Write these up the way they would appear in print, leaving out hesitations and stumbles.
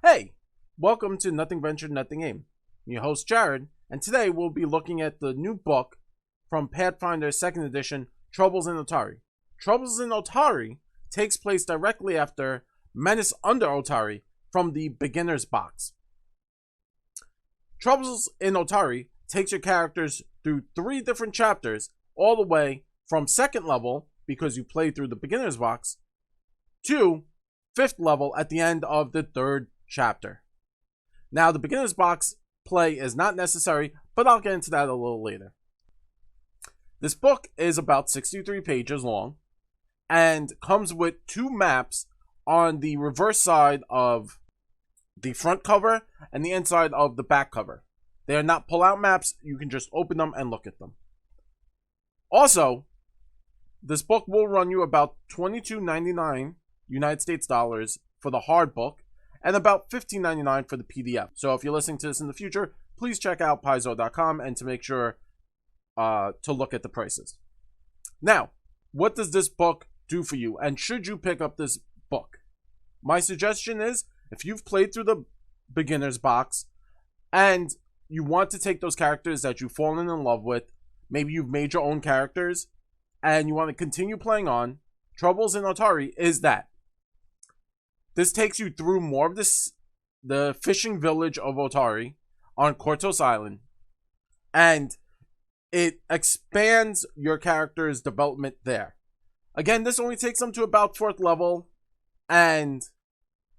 Hey, welcome to Nothing Ventured, Nothing Aimed. I'm your host Jared, and today we'll be looking at the new book from Pathfinder 2nd Edition, Troubles in Otari. Troubles in Otari takes place directly after Menace under Otari from the Beginner's Box. Troubles in Otari takes your characters through 3 different chapters, all the way from 2nd level, because you play through the Beginner's Box, to 5th level at the end of the 3rd chapter. Now, the Beginner's Box play is not necessary, but I'll get into that a little later. This book is about 63 pages long and comes with 2 maps on the reverse side of the front cover and the inside of the back cover. They are not pull-out maps. You can just open them and look at them. Also, this book will run you about $22.99 United States dollars for the hard book and about $15.99 for the PDF. So if you're listening to this in the future, please check out Paizo.com and to make sure to look at the prices. Now, what does this book do for you, and should you pick up this book? My suggestion is, if you've played through the Beginner's Box and you want to take those characters that you've fallen in love with, maybe you've made your own characters, and you want to continue playing on, Troubles in Otari is that. This takes you through more of the fishing village of Otari on Kortos Island, and it expands your character's development there. Again, this only takes them to about 4th level, and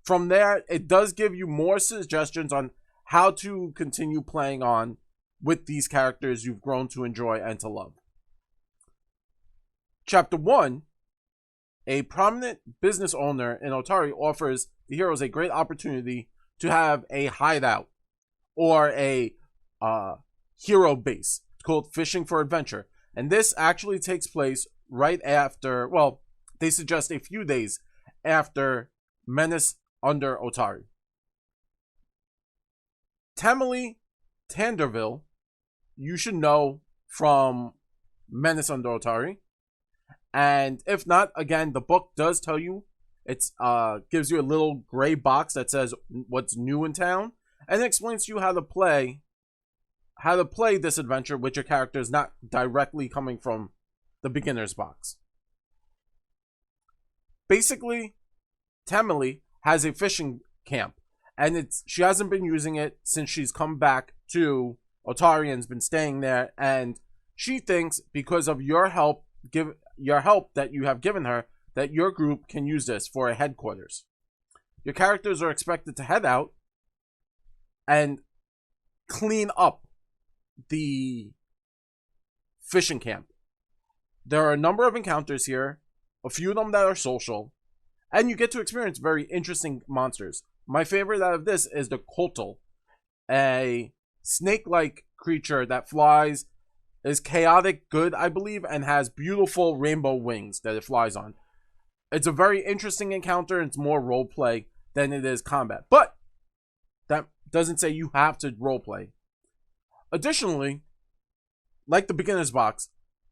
from there, it does give you more suggestions on how to continue playing on with these characters you've grown to enjoy and to love. Chapter 1, a prominent business owner in Otari offers the heroes a great opportunity to have a hideout or a hero base. It's called Fishing for Adventure. And this actually takes place right after, well, they suggest a few days after Menace under Otari. Tamale Tanderville, you should know from Menace under Otari. And if not, again, the book does tell you. It's gives you a little gray box that says what's new in town, and it explains to you how to play this adventure with your characters not directly coming from the Beginner's Box. Basically, Tamale has a fishing camp, and she hasn't been using it since she's come back to Otari and has been staying there, and she thinks because of your help that you have given her, that your group can use this for a headquarters. Your characters are expected to head out and clean up the fishing camp. There are a number of encounters here, a few of them that are social, and you get to experience very interesting monsters. My favorite out of this is the Coltal, a snake-like creature that flies, is chaotic good, I believe, and has beautiful rainbow wings that it flies on. It's a very interesting encounter, and it's more roleplay than it is combat. But that doesn't say you have to roleplay. Additionally, like the Beginner's Box,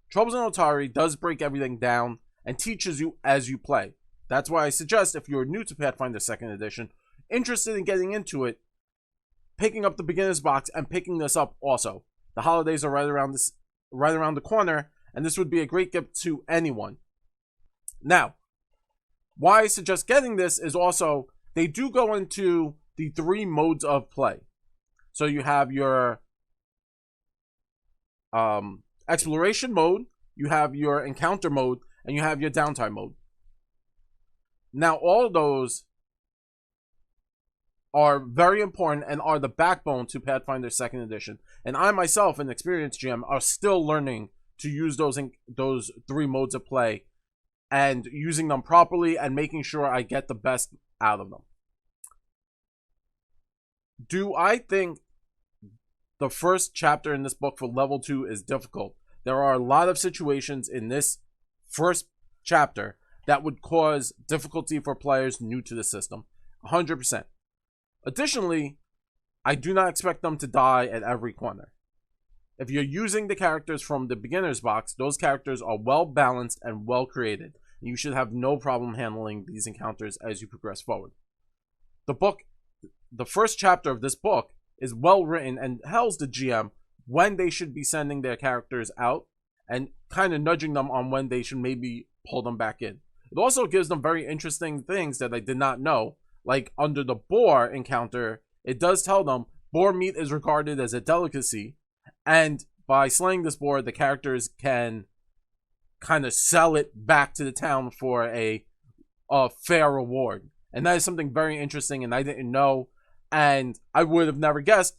Troubles in Otari does break everything down and teaches you as you play. That's why I suggest, if you're new to Pathfinder 2nd Edition, interested in getting into it, picking up the Beginner's Box and picking this up also. The holidays are right around the corner, and this would be a great gift to anyone. Now, why I suggest getting this is also, they do go into the 3 modes of play. So you have your exploration mode, you have your encounter mode, and you have your downtime mode. Now, all of those are very important and are the backbone to Pathfinder 2nd Edition. And I myself, an experienced GM, are still learning to use those 3 modes of play and using them properly and making sure I get the best out of them. Do I think the first chapter in this book for level 2 is difficult? There are a lot of situations in this first chapter that would cause difficulty for players new to the system. 100%. Additionally, I do not expect them to die at every corner. If you're using the characters from the Beginner's Box, those characters are well balanced and well created. You should have no problem handling these encounters as you progress forward. The book the first chapter of this book is well written and tells the GM when they should be sending their characters out and kind of nudging them on when they should maybe pull them back in. It also gives them very interesting things that I did not know. Like under the boar encounter, it does tell them boar meat is regarded as a delicacy, and by slaying this boar, the characters can kind of sell it back to the town for a fair reward. And that is something very interesting, and I didn't know, and I would have never guessed.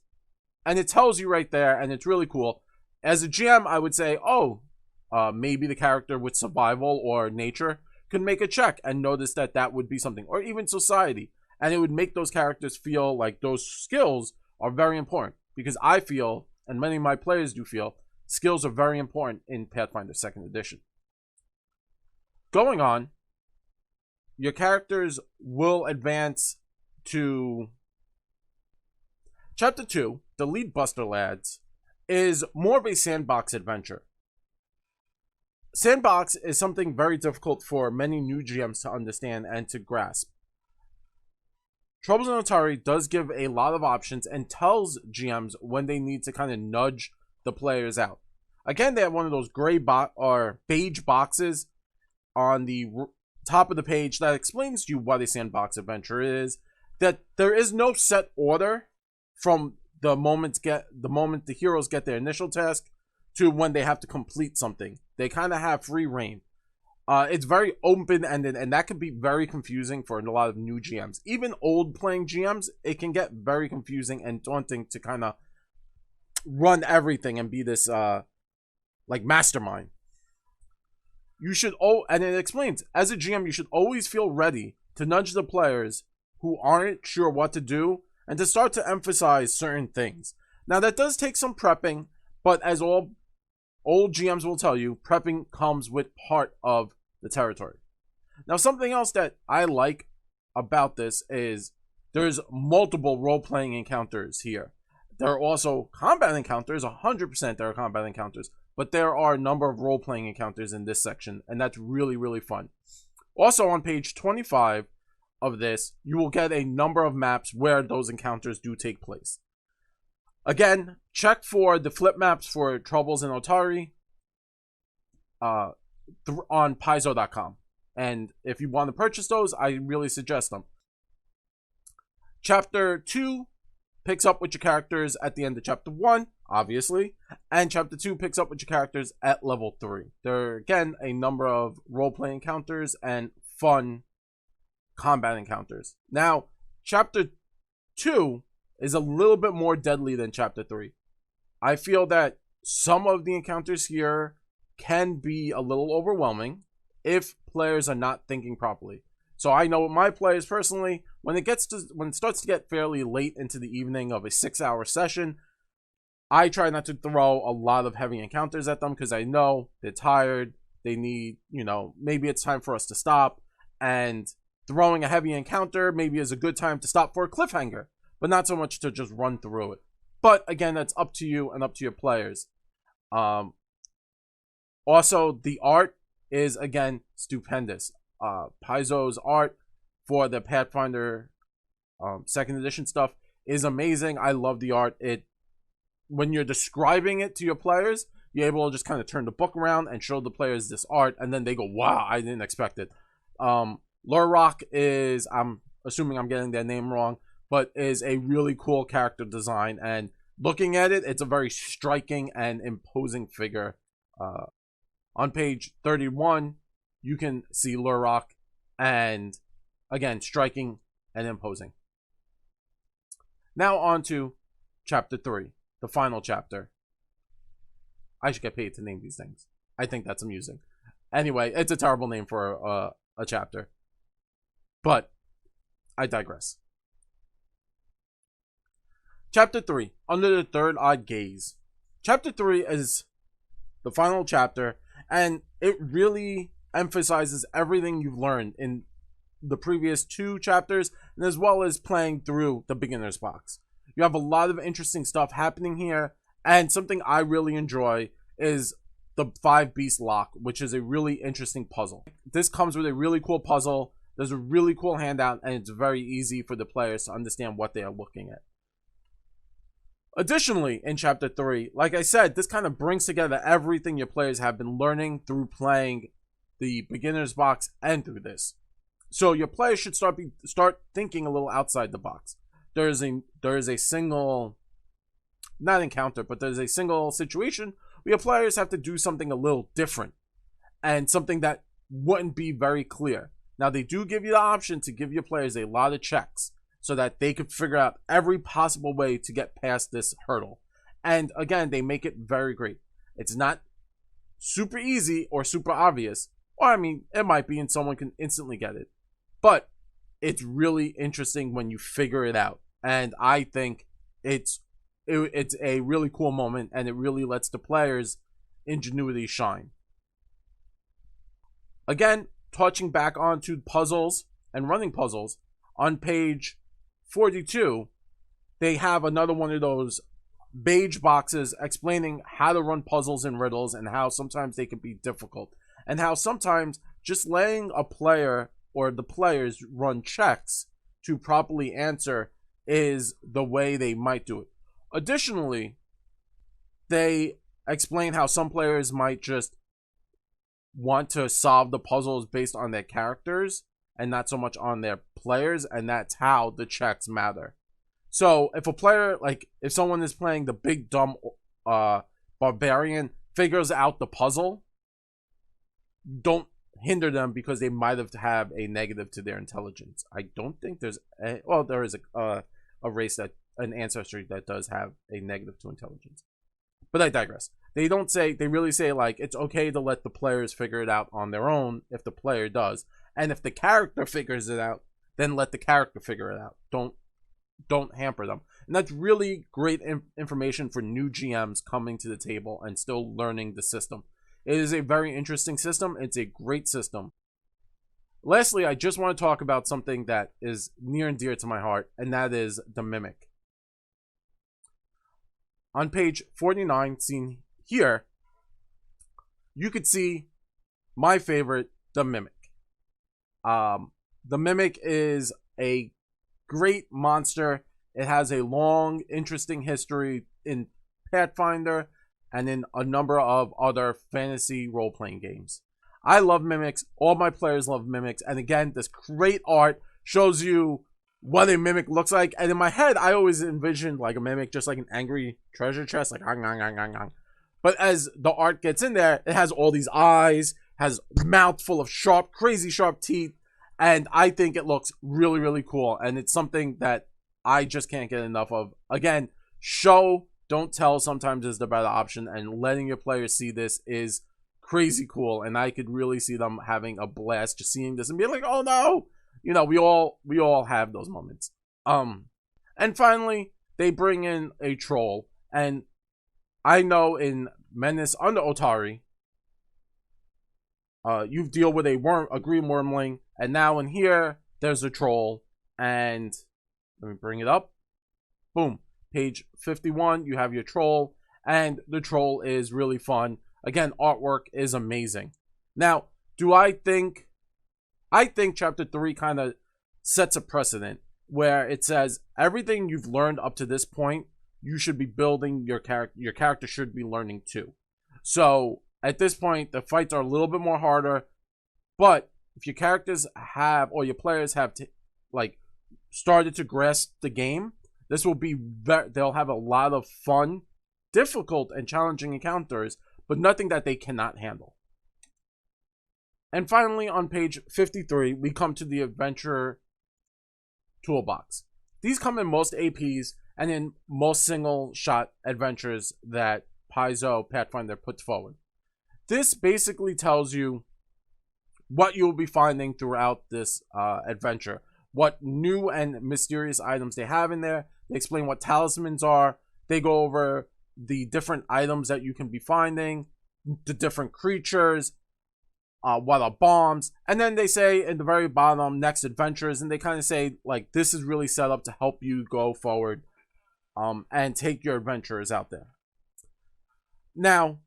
And it tells you right there, and it's really cool. As a GM, I would say, maybe the character with survival or nature could make a check and notice that that would be something, or even society. And it would make those characters feel like those skills are very important, because I feel, and many of my players do feel, skills are very important in Pathfinder 2nd Edition. Going on, your characters will advance to Chapter 2, The Lead Buster Lads, is more of a sandbox adventure. Sandbox is something very difficult for many new GMs to understand and to grasp. Troubles in Otari does give a lot of options and tells GMs when they need to kind of nudge the players out. Again, they have one of those gray or beige boxes on the top of the page that explains to you what a sandbox adventure is. That there is no set order from the moment the heroes get their initial task to when they have to complete something. They kind of have free reign. It's very open-ended, and that can be very confusing for a lot of new GMs. Even old playing GMs, it can get very confusing and daunting to kind of run everything and be this like mastermind. You should and it explains, as a GM, you should always feel ready to nudge the players who aren't sure what to do and to start to emphasize certain things. Now, that does take some prepping, but as all old GMs will tell you, prepping comes with part of the territory. Now, something else that I like about this is there's multiple role-playing encounters here. There are also combat encounters, 100% there are combat encounters, but there are a number of role-playing encounters in this section, and that's really, really fun. Also, on page 25 of this, you will get a number of maps where those encounters do take place. Again, check for the flip maps for Troubles in Otari on Paizo.com. And if you want to purchase those, I really suggest them. Chapter 2 picks up with your characters at the end of Chapter 1, obviously. And Chapter 2 picks up with your characters at level 3. There are, again, a number of role-playing encounters and fun combat encounters. Now, Chapter 2 is a little bit more deadly than Chapter 3. I feel that some of the encounters here can be a little overwhelming if players are not thinking properly. So I know my players personally, when it starts to get fairly late into the evening of a 6-hour session, I try not to throw a lot of heavy encounters at them because I know they're tired, they need, maybe it's time for us to stop, and throwing a heavy encounter maybe is a good time to stop for a cliffhanger, but not so much to just run through it. But again, that's up to you and up to your players. Also, the art is, again, stupendous. Paizo's art for the Pathfinder 2nd Edition stuff is amazing. I love the art. When you're describing it to your players, you're able to just kind of turn the book around and show the players this art, and then they go, wow, I didn't expect it. Lurrock is, I'm assuming I'm getting their name wrong, but is a really cool character design, and looking at it, it's a very striking and imposing figure. On page 31, you can see Lurrock, and again, striking and imposing. Now on to Chapter 3, the final chapter. I should get paid to name these things. I think that's amusing. Anyway, it's a terrible name for a chapter. But I digress. Chapter 3, Under the Third Eye Gaze. Chapter 3 is the final chapter, and it really emphasizes everything you've learned in the previous 2 chapters, and as well as playing through the beginner's box. You have a lot of interesting stuff happening here, and something I really enjoy is the 5 Beast Lock, which is a really interesting puzzle. This comes with a really cool puzzle There's a really cool handout, and it's very easy for the players to understand what they are looking at. Additionally, in Chapter 3, like I said, this kind of brings together everything your players have been learning through playing the beginner's box and through this. So your players should start thinking a little outside the box. There is a single, not encounter, but there's a single situation where your players have to do something a little different and something that wouldn't be very clear. Now, they do give you the option to give your players a lot of checks so that they could figure out every possible way to get past this hurdle. And again, they make it very great. It's not super easy or super obvious. Or, I mean, it might be and someone can instantly get it. But it's really interesting when you figure it out. And I think it's a really cool moment, and it really lets the players' ingenuity shine. Again, touching back onto puzzles and running puzzles, on page 42, they have another one of those beige boxes explaining how to run puzzles and riddles and how sometimes they can be difficult. And how sometimes just letting a player or the players run checks to properly answer is the way they might do it. Additionally, they explain how some players might just want to solve the puzzles based on their characters and not so much on their players, and that's how the checks matter. So if a player, like if someone is playing the big dumb barbarian, figures out the puzzle, don't hinder them because they might have a negative to their intelligence. I don't think there's there is a race that an ancestry that does have a negative to intelligence, but I digress. They really say like it's okay to let the players figure it out on their own if the player does, and if the character figures it out, then let the character figure it out. Don't hamper them. And that's really great information for new GMs coming to the table and still learning the system. It is a very interesting system. It's a great system. Lastly, I just want to talk about something that is near and dear to my heart, and that is the Mimic. On page 49, seen here, you could see my favorite, the Mimic. The Mimic is a great monster. It has a long, interesting history in Pathfinder and in a number of other fantasy role-playing games. I love Mimics. All my players love Mimics. And again, this great art shows you what a Mimic looks like. And in my head, I always envisioned like a Mimic just like an angry treasure chest, like hang, hang, hang, hang, hang. But as the art gets in there, it has all these eyes, has a mouth full of sharp, crazy sharp teeth. And I think it looks really, really cool. And it's something that I just can't get enough of. Again, show, don't tell sometimes is the better option. And letting your players see this is crazy cool. And I could really see them having a blast just seeing this and being like, oh no. You know, we all have those moments. And finally, they bring in a troll. And I know in Menace under Otari, you deal with a green wormling, and now in here there's a troll. And let me bring it up. Boom, page 51. You have your troll, and the troll is really fun. Again, artwork is amazing. Now, I think Chapter 3 kind of sets a precedent where it says everything you've learned up to this point, you should be building your character. Your character should be learning too. So at this point, the fights are a little bit more harder, but if your characters have, or your players have, started to grasp the game, this will be they'll have a lot of fun, difficult, and challenging encounters, but nothing that they cannot handle. And finally, on page 53, we come to the Adventurer Toolbox. These come in most APs and in most single-shot adventures that Paizo Pathfinder puts forward. This basically tells you what you'll be finding throughout this adventure, what new and mysterious items they have in there. They explain what talismans are. They go over the different items that you can be finding, the different creatures, what are bombs, and then they say in the very bottom, next adventures, and they kind of say like this is really set up to help you go forward and take your adventurers out there. Now,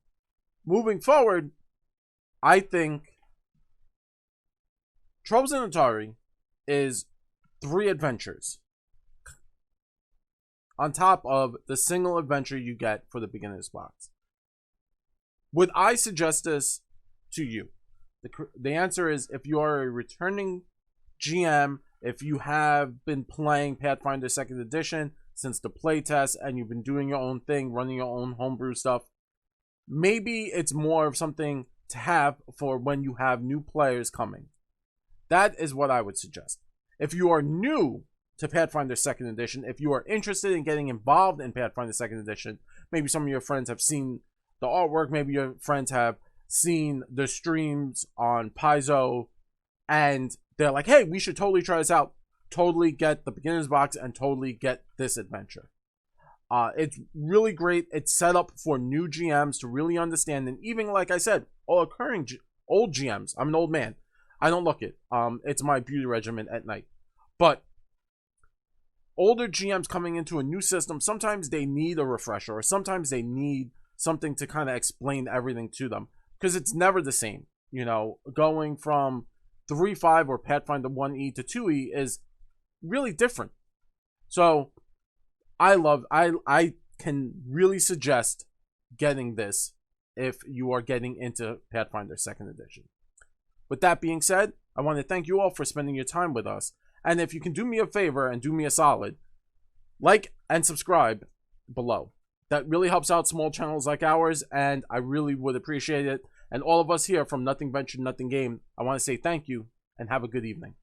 moving forward, I think Tropes in Otari is 3 adventures on top of the single adventure you get for the beginner's box. Would I suggest this to you? The answer is, if you are a returning GM, if you have been playing Pathfinder 2nd Edition since the playtest and you've been doing your own thing, running your own homebrew stuff, maybe it's more of something to have for when you have new players coming. That is what I would suggest. If you are new to Pathfinder 2nd Edition, if you are interested in getting involved in Pathfinder 2nd Edition, maybe some of your friends have seen the artwork, maybe your friends have seen the streams on Paizo, and they're like, hey, we should totally try this out. Totally get the beginner's box and totally get this adventure. It's really great. It's set up for new GMs to really understand, and even, like I said, old GMs. I'm an old man. I don't look it. It's my beauty regimen at night. But older GMs coming into a new system, sometimes they need a refresher, or sometimes they need something to kind of explain everything to them, because it's never the same. You know, going from 3.5 or Pathfinder 1E to 2E is really different. So I can really suggest getting this if you are getting into Pathfinder 2nd Edition. With that being said, I want to thank you all for spending your time with us. And if you can do me a favor and do me a solid, like and subscribe below. That really helps out small channels like ours, and I really would appreciate it. And all of us here from Nothing Ventured, Nothing Gained, I want to say thank you and have a good evening.